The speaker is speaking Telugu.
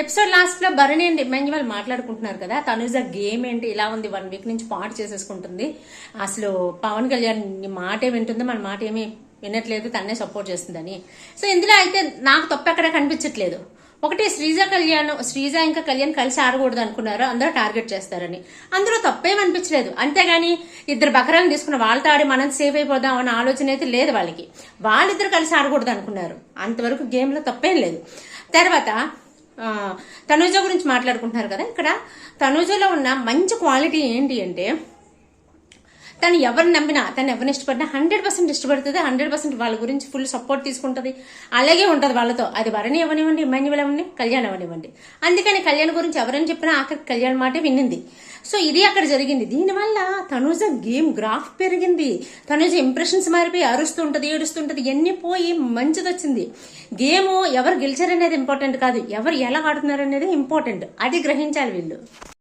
ఎపిసోడ్ లాస్ట్ లో భరణి అండ్ ఇమాన్యువల్ మాట్లాడుకుంటున్నారు కదా, తనుజ గేమ్ ఏంటి ఇలా ఉంది, 1 వీక్ నుంచి పాటు చేసేసుకుంటుంది, అసలు పవన్ కళ్యాణ్ మాట వింటుందో మన మాట ఏమీ వినట్లేదు, తన్నే సపోర్ట్ చేస్తుందని. సో ఇందులో అయితే నాకు తప్పు ఎక్కడ కనిపించట్లేదు. ఒకటి శ్రీజ ఇంకా కళ్యాణ్ కలిసి ఆడకూడదు అనుకున్నారు, అందరూ టార్గెట్ చేస్తారని. అందులో తప్పేం అనిపించలేదు. అంతేగాని ఇద్దరు బకరాలను తీసుకున్న వాళ్ళతో ఆడి మనం సేఫ్ అయిపోదాం అన్న ఆలోచన అయితే లేదు వాళ్ళకి. వాళ్ళిద్దరు కలిసి ఆడకూడదు అనుకున్నారు, అంతవరకు గేమ్ లో తప్పేం లేదు. తర్వాత తనూజ గురించి మాట్లాడుకుంటున్నారు కదా, ఇక్కడ తనూజలో ఉన్న మంచి క్వాలిటీ ఏంటి అంటే, తను ఎవరిని నమ్మినా, తను ఎవరిని ఇష్టపడినా 100% ఇష్టపడుతుంది, 100% వాళ్ళ గురించి ఫుల్ సపోర్ట్ తీసుకుంటుంది, అలాగే ఉంటుంది వాళ్ళతో. అది భరణి అవనివ్వండి, ఇమాన్యువల్ అవనివ్వండి, కళ్యాణ్ అవనివ్వండి. అందుకని కళ్యాణ్ గురించి ఎవరని చెప్పినా ఆఖరికి కళ్యాణ్ మాటే విన్నింది. సో ఇది అక్కడ జరిగింది. దీనివల్ల తనూజ గేమ్ గ్రాఫ్ పెరిగింది, తనూజ ఇంప్రెషన్స్ మారిపోయి అరుస్తుంటది, ఏడుస్తుంటది, ఎన్ని పోయి మంచిది వచ్చింది. గేమ్ ఎవరు గెలిచారనేది ఇంపార్టెంట్ కాదు, ఎవరు ఎలా ఆడుతున్నారు అనేది ఇంపార్టెంట్. అది గ్రహించాలి వీళ్ళు.